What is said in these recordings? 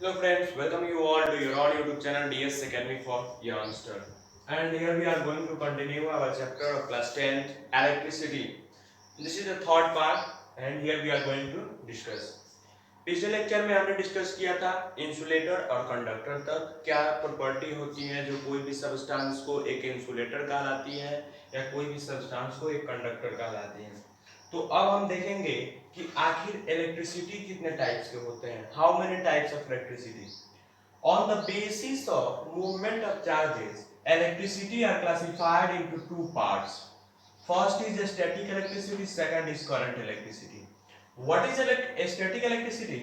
Hello friends, welcome you all to your own YouTube channel DS Academy for Youngster. And here we are going to continue our chapter of class 10th electricity. This is the third part and here we are going to discuss. पिछले lecture में हमने discuss किया था insulator और conductor तक क्या property होती है जो कोई भी सब्सटेंस को एक इंसुलेटर कहलाती है या कोई भी सब्सटेंस को एक कंडक्टर कहलाती है। तो अब हम देखेंगे कि आखिर इलेक्ट्रिसिटी कितने टाइप्स के होते हैं, how many types of electricity. On the basis of movement of charges electricity are classified into two parts. First is static electricity, second is current electricity. What is static electricity?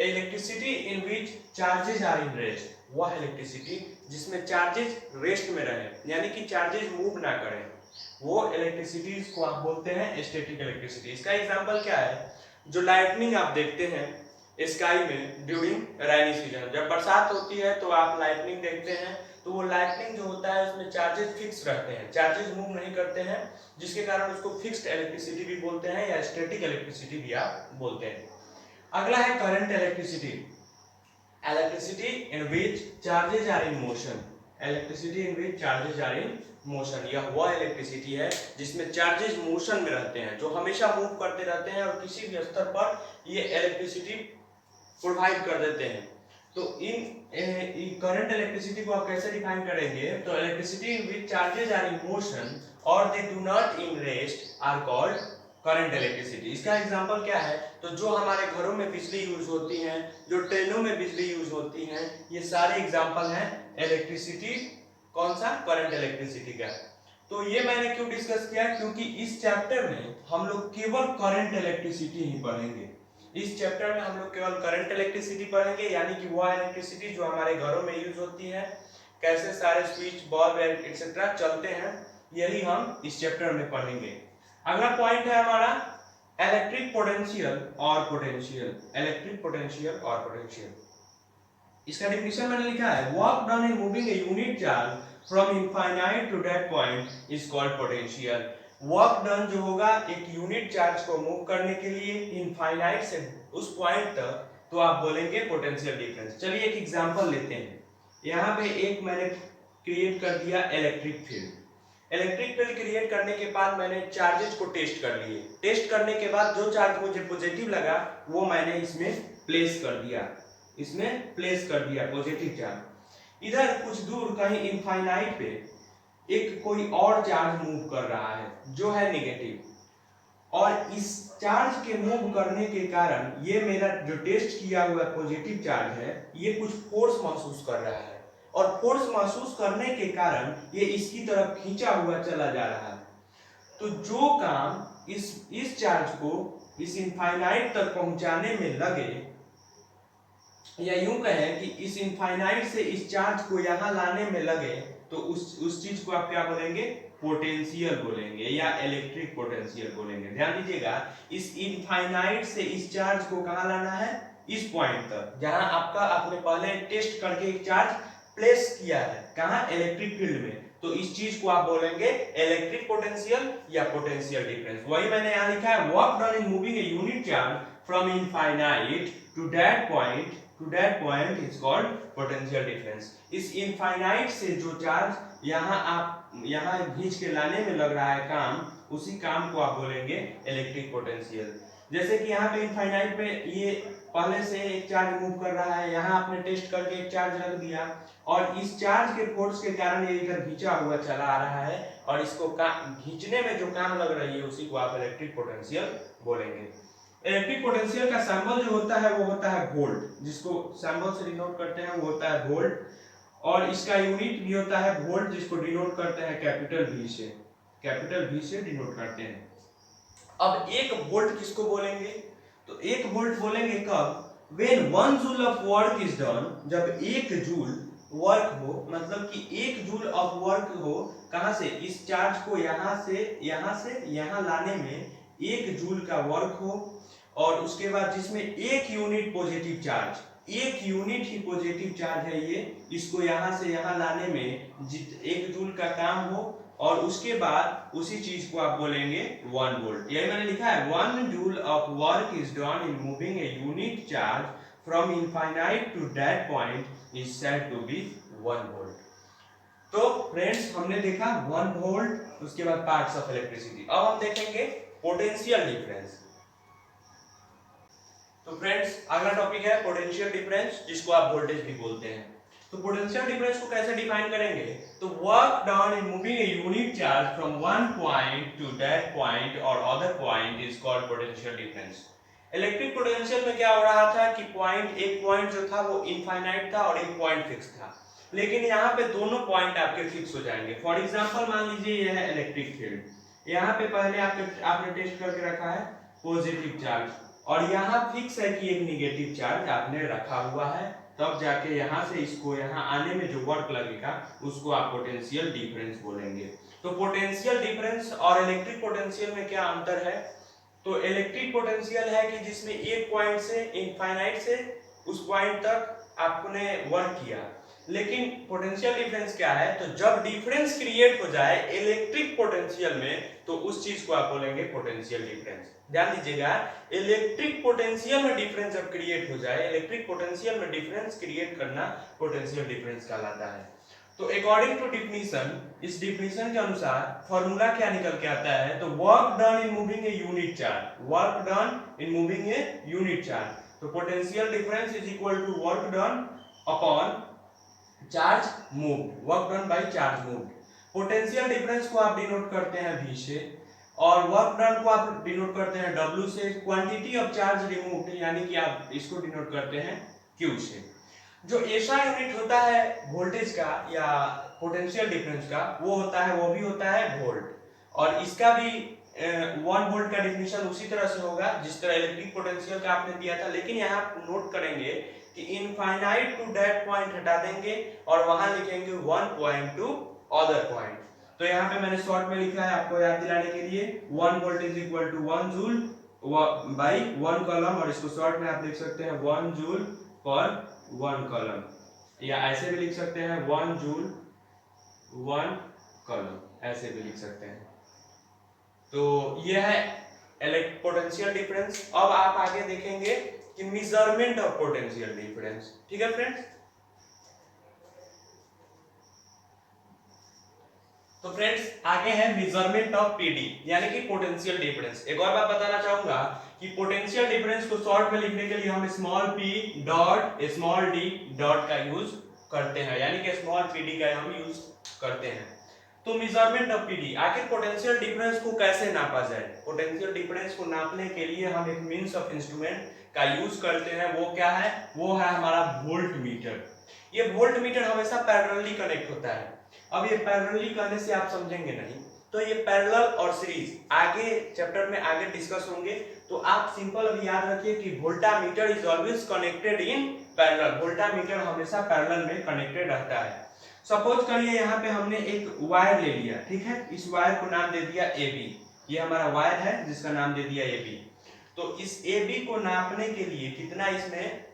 Electricity in which charges are in rest. वह electricity जिसमें charges rest में रहे, यानी कि charges move ना करें, वो electricity को आप बोलते हैं स्टैटिक इलेक्ट्रिसिटी। इसका एग्जांपल क्या है? जो लाइटनिंग आप देखते हैं स्काई में ड्यूरिंग रेनी सीजन, जब बरसात होती है तो आप लाइटनिंग देखते हैं, तो वो लाइटनिंग जो होता है उसमें चार्जेस फिक्स रहते हैं, चार्जेस मूव नहीं करते हैं, जिसके कारण उसको फिक्स्ड इलेक्ट्रिसिटी भी बोलते हैं या स्टैटिक इलेक्ट्रिसिटी भी आप बोलते हैं। अगला है current electricity, electricity in which charges are in motion. Electricity in which charges are in motion, यह वह इलेक्ट्रिसिटी है जिसमें चार्जेस मोशन में रहते हैं, जो हमेशा मूव करते रहते हैं और किसी भी स्तर पर ये इलेक्ट्रिसिटी प्रोवाइड कर देते हैं। तो इन करंट इलेक्ट्रिसिटी को आप कैसे डिफाइन करेंगे? तो electricity which charges are in motion और they do not in rest are called current electricity. इसका एग्जांपल क्या है? तो जो हमारे घरों में बिजली यूज होती है, जो ट्रेनों में बिजली यूज होती है, ये सारे एग्जांपल हैं इलेक्ट्रिसिटी, कौन सा? करंट इलेक्ट्रिसिटी का। तो ये मैंने क्यों डिस्कस किया? क्योंकि इस चैप्टर में हम लोग केवल करंट इलेक्ट्रिसिटी ही पढ़ेंगे। इस चैप्टर में हम लोग केवल करंट इलेक्ट्रिसिटी पढ़ेंगे, यानी कि वह इलेक्ट्रिसिटी जो हमारे घरों में यूज होती है, कैसे सारे स्विच बल्ब एक्सेट्रा चलते हैं, यही हम इस चैप्टर में पढ़ेंगे। अगला पॉइंट है हमारा इलेक्ट्रिक पोटेंशियल और पोटेंशियल। इलेक्ट्रिक पोटेंशियल और पोटेंशियल, इसका डेफिनेशन मैंने लिखा है, work done in moving a unit charge from infinite to that point is called potential. Work done जो होगा एक यूनिट चार्ज को मूव करने के लिए इनफाइनाइट से उस पॉइंट तक, तो आप बोलेंगे पोटेंशियल डिफरेंस। चलिए एक एग्जांपल लेते हैं। यहाँ पे एक मैंने क्रिएट कर दिया electric field. Electric field create करने के बाद मैंने चार्जेस को टेस्ट कर लिए। टेस्ट करने के बाद जो चार्ज मुझे पॉजिटिव लगा वो मैंने इसमें प्लेस कर दिया, इसमें प्लेस कर दिया पॉजिटिव चार्ज। इधर कुछ दूर कहीं इनफाइनाइट पे एक कोई और चार्ज मूव कर रहा है जो है नेगेटिव, और इस चार्ज के मूव करने के कारण ये मेरा जो टेस्ट किया हुआ पॉजिटिव चार्ज है ये कुछ फोर्स महसूस कर रहा है, और फोर्स महसूस करने के कारण ये इसकी तरफ खींचा हुआ चला जा रहा है। तो जो काम इस चार्ज को इस इनफाइनाइट तक पहुंचाने में लगे, या यूं कहें कि इस इनफाइनाइट से इस चार्ज को यहां लाने में लगे, तो उस चीज को आप क्या बोलेंगे? पोटेंशियल बोलेंगे या इलेक्ट्रिक पोटेंशियल बोलेंगे। ध्यान दीजिएगा, इस इनफाइनाइट से इस चार्ज को कहां लाना है? इस पॉइंट तक जहां आपका आपने पहले टेस्ट करके एक चार्ज प्लेस किया है, कहां? इलेक्ट्रिक फील्ड में। तो इस चीज को आप बोलेंगे इलेक्ट्रिक पोटेंशियल या पोटेंशियल डिफरेंस। वही मैंने यहां लिखा है, work done in moving a unit charge from infinite to that point is called potential difference. इस इनफाइनाइट से जो चार्ज यहाँ खींच के लाने में लग रहा है काम, उसी काम को आप बोलेंगे इलेक्ट्रिक पोटेंशियल। जैसे कि यहाँ पे इनफाइनाइट पे ये पहले से एक चार्ज मूव कर रहा है, यहाँ आपने टेस्ट करके एक चार्ज रख दिया, और इस चार्ज के फोर्स के कारण ये इधर खींचा हुआ चला आ रहा है, और इसको खींचने में जो काम लग रही है उसी को आप इलेक्ट्रिक पोटेंशियल बोलेंगे। इलेक्ट्रिक पोटेंशियल का सिंबल जो होता है वो होता है वोल्ट, जिसको सिंबल से डिनोट करते हैं वो होता है वोल्ट, और इसका यूनिट भी होता है वोल्ट, जिसको डिनोट करते हैं कैपिटल वी से डिनोट करते हैं। अब एक वोल्ट किसको बोलेंगे? तो एक वोल्ट बोलेंगे कब? When 1 joule of work is done, जब 1 जूल वर्क हो, मतलब कि 1 जूल ऑफ वर्क हो, कहां से? इस चार्ज को यहां से यहां लाने में 1 जूल का वर्क हो, और उसके बाद जिसमें 1 यूनिट पॉजिटिव चार्ज, 1 यूनिट ही पॉजिटिव चार्ज है ये, इसको यहां से यहां लाने में 1 जूल का काम हो, और उसके बाद उसी चीज को आप बोलेंगे 1 वोल्ट। यही मैंने लिखा है, 1 joule of work is done in moving a unit charge from infinite to that point is said to be 1 volt. तो फ्रेंड्स हमने देखा 1 वोल्ट, उसके बाद पार्ट्स ऑफ इलेक्ट्रिसिटी। अब हम देखेंगे पोटेंशियल डिफरेंस। तो फ्रेंड्स अगला टॉपिक है पोटेंशियल डिफरेंस, जिसको आप वोल्टेज भी बोलते हैं। तो पोटेंशियल डिफरेंस को कैसे डिफाइन करेंगे? तो work done in moving a unit charge from one point to that point और other point is called potential difference. Electric potential में क्या हो रहा था कि एक पॉइंट जो था वो इनफाइनाइट था और एक पॉइंट फिक्स था, लेकिन यहाँ पे दोनों पॉइंट आपके फिक्स हो जाएंगे। फॉर एग्जांपल मान लीजिए यह है इलेक्ट्रिक फील्ड, यहाँ पे पहले आपने टेस्ट करके रखा है पॉजिटिव चार्ज, और यहाँ फिक्स है कि एक नेगेटिव चार्ज आपने रखा हुआ है, तब जाके यहाँ से इसको यहाँ आने में जो वर्क लगेगा उसको आप पोटेंशियल डिफरेंस बोलेंगे। तो पोटेंशियल डिफरेंस और इलेक्ट्रिक पोटेंशियल में क्या अंतर है? तो इलेक्ट्रिक पोटेंशियल है कि जिसमें एक पॉइंट से इनफाइनाइट से उस पॉइंट तक आपने वर्क किया, लेकिन पोटेंशियल डिफरेंस क्या है? तो जब डिफरेंस क्रिएट हो जाए इलेक्ट्रिक पोटेंशियल में तो उस चीज को आप बोलेंगे पोटेंशियल डिफरेंस। ध्यान दीजिएगा, इलेक्ट्रिक पोटेंशियल में डिफरेंस जब क्रिएट हो जाए, इलेक्ट्रिक पोटेंशियल में डिफरेंस क्रिएट करना पोटेंशियल डिफरेंस कहलाता है। तो अकॉर्डिंग टू डिफिनीशन, इस डिफिनीशन के अनुसार फॉर्मूला क्या निकल के आता है? तो work done in moving a unit charge, work done in moving a unit charge. तो potential difference is equal to work done upon charge moved, work done by charge moved. Potential difference को आप denote करते हैं V से और work done को आप denote करते हैं W से। क्वांटिटी ऑफ चार्ज रिमूव्ड यानी कि आप इसको डिनोट करते हैं Q से। जो ऐसा यूनिट होता है वोल्टेज का या पोटेंशियल डिफरेंस का, वो भी होता है वोल्ट, और इसका भी 1 वोल्ट का डिफिनीशन उसी तरह से होगा जिस तरह इलेक्ट्रिक पोटेंशियल का आपने दिया था, लेकिन यहाँ नोट करेंगे कि इनफाइनाइट टू दैट पॉइंट हटा देंगे और वहां लिखेंगे 1 पॉइंट टू अदर पॉइंट। तो यहाँ पे मैंने शॉर्ट में लिखा है आपको याद दिलाने के लिए, 1 volt is equal to 1 joule by 1 coulomb, और इसको शॉर्ट में आप लिख सकते हैं 1 जूल पर 1 कॉलम, या ऐसे भी लिख सकते हैं 1 जूल 1 कॉलम, ऐसे भी लिख सकते हैं। तो यह है पोटेंशियल डिफरेंस। अब आप आगे देखेंगे कि मेजरमेंट ऑफ पोटेंशियल डिफरेंस। ठीक है फ्रेंड्स, तो फ्रेंड्स आगे है मेजरमेंट ऑफ पीडी यानी कि पोटेंशियल डिफरेंस। एक और बात बताना चाहूंगा कि पोटेंशियल डिफरेंस को शॉर्ट में लिखने के लिए हम small p dot small d dot का यूज करते हैं, यानी कि स्मॉल pd का हम यूज करते हैं। तो मेजरमेंट ऑफ पीडी, आखिर पोटेंशियल डिफरेंस को कैसे नापा जाए? पोटेंशियल डिफरेंस को नापने के लिए हम एक मींस ऑफ इंस्ट्रूमेंट का यूज करते हैं। वो क्या है? वो है हमारा वोल्ट मीटर। ये वोल्ट मीटर हमेशा पैरेलली कनेक्ट होता है। अब ये पैरेलली कहने से आप समझेंगे नहीं, तो ये पैरेलल और सीरीज आगे चैप्टर में आगे डिस्कस होंगे। तो आप सिंपल अभी याद रखिए कि voltameter is always connected in parallel. Voltameter हमेशा पैरेलल में कनेक्टेड रहता है। सपोज करिए यहाँ पे हमने एक वायर ले लिया, ठीक है, इस वायर को नाम दे दिया AB। ये हमारा वायर है जिसका नाम दे दिया AB। तो इस AB को नापने के लिए कितना इसमें,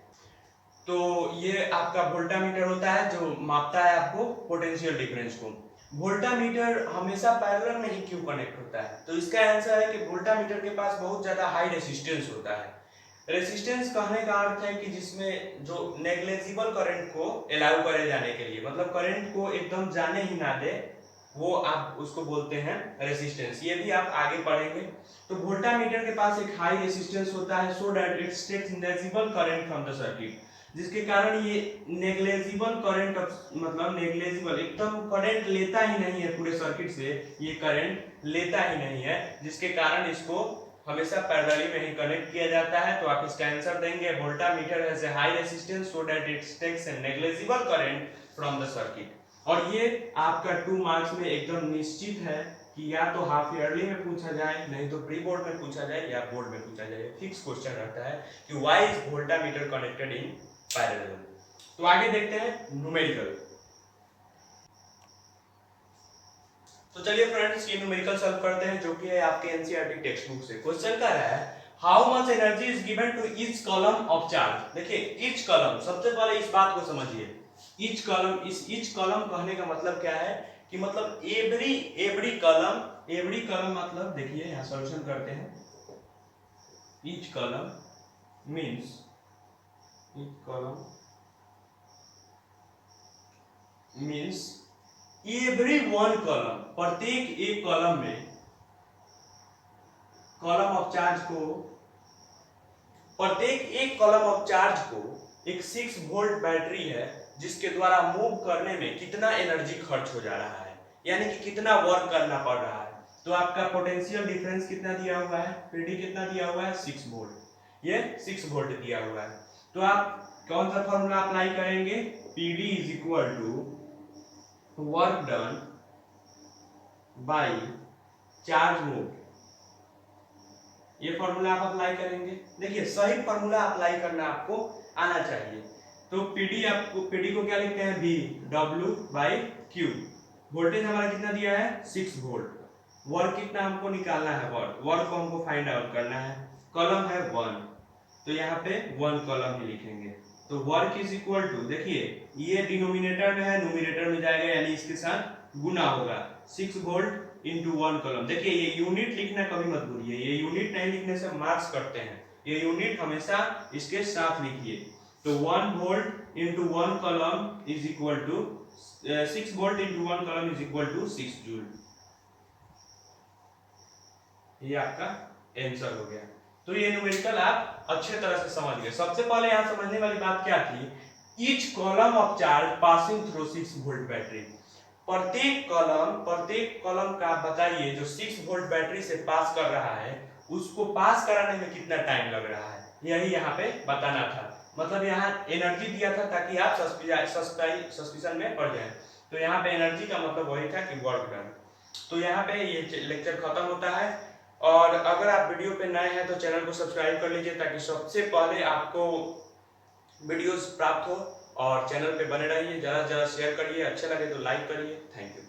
तो ये आपका वोल्टामीटर होता है जो मापता है आपको पोटेंशियल डिफरेंस को। वोल्टामीटर हमेशा पैरेलल में ही क्यों कनेक्ट होता है? तो इसका आंसर है कि वोल्टामीटर के पास बहुत ज्यादा हाई रेजिस्टेंस होता है। रेजिस्टेंस कहने का अर्थ है कि जिसमें जो नेग्लेजिबल करंट को अलाउ करे जाने के लिए, मतलब करंट को एकदम जाने ही ना दे, वो आप उसको बोलते हैं रेजिस्टेंस। ये भी आप आगे पढ़ेंगे। तो वोल्टामीटर के पास एक हाई रेजिस्टेंस होता है so that it takes negligible current from the circuit, जिसके कारण ये नेग्लेजिबल करंट, मतलब नेग्लेजिबल एकदम करंट लेता ही नहीं है पूरे सर्किट से, ये करंट लेता ही नहीं है, जिसके कारण इसको हमेशा पैरेलली में ही कनेक्ट किया जाता है। तो आप इसका आंसर देंगे voltmeter has a high resistance so that it takes a negligible current from the circuit. और ये आपका 2 मार्क्स में एकदम निश्चित है कि या तो हाफ ईयरली में पूछा जाए, नहीं तो प्री बोर्ड में पूछा जाए या बोर्ड में पूछा जाए। फिक्स क्वेश्चन रहता है कि why is voltameter connected in parallel. तो आगे देखते हैं न्यूमेरिकल। तो चलिए फ्रेंड्स ये न्यूमेरिकल सॉल्व करते हैं, जो कि है आपके एनसीईआरटी टेक्स्ट बुक से। क्वेश्चन क्या है, how much energy is given to each coulomb of charge. देखिए ईच कॉलम, सबसे पहले इस बात को समझिए, ईच कॉलम, इस ईच कॉलम कहने का मतलब क्या है कि मतलब एवरी कॉलम मतलब, देखिए यहाँ सॉल्यूशन करते हैं। Each column means each column means every one column, प्रत्येक एक कॉलम में कॉलम ऑफ चार्ज को, प्रत्येक एक कॉलम ऑफ चार्ज को एक 6 वोल्ट बैटरी है जिसके द्वारा मूव करने में कितना एनर्जी खर्च हो जा रहा है, यानी कि कितना वर्क करना पड़ रहा है। तो आपका पोटेंशियल डिफरेंस कितना दिया हुआ है, पीडी कितना दिया हुआ है 6 वोल्ट, ये 6 वोल्ट दिया हुआ है। तो आप कौन सा फॉर्मूला अप्लाई करेंगे, PD is equal to work done by charge move, ये फॉर्मूला आप अप्लाई करेंगे। देखिए सही फॉर्मूला अप्लाई करना आपको आना चाहिए। तो पीडी, आपको पीडी को क्या लिखते हैं, V W by Q. Voltage हमारा कितना दिया है 6 वोल्ट, वर्क कितना हमको निकालना है, वर्क को हमको फाइंड आउट करना है। कॉलम है 1, तो यहाँ पे 1 कॉलम ही लिखेंगे। तो वर्क इज इक्वल टू, देखिए ये डिनोमिनेटर में है, न्यूमरेटर में जाएगा, यानी इसके साथ गुना होगा, 6 वोल्ट इंटू 1 कॉलम। देखिए ये यूनिट लिखना कभी मत भूलिए, ये यूनिट नहीं लिखने से मार्क्स कटते हैं, ये यूनिट हमेशा इसके साथ लिखिए। तो 1 volt into 1 coulomb is equal to 6 volt into 1 coulomb is equal to 6 joule. ये आपका आंसर हो गया। तो ये न्यूमेरिकल आप अच्छे तरह से समझ गए। सबसे पहले यहाँ समझने वाली बात क्या थी, each coulomb of charge passing through 6 volt battery. प्रत्येक कॉलम का आप बताइए जो 6 वोल्ट बैटरी से पास कर रहा है, उसको पास कराने में कितना टाइम लग रहा है, यही यहाँ पे बताना था। मतलब यहाँ एनर्जी दिया था ताकि आप सस्पिशन में पड़ जाए। तो यहाँ पे एनर्जी का मतलब वही था कि वर्क डन। तो यहाँ पे ये लेक्चर खत्म होता है। और अगर आप वीडियो पे नए हैं तो चैनल को सब्सक्राइब कर लीजिए ताकि सबसे पहले आपको वीडियोस प्राप्त हो। और चैनल पे बने रहिए, ज़्यादा से ज़्यादा शेयर करिए, अच्छे लगे तो लाइक करिए। Thank you.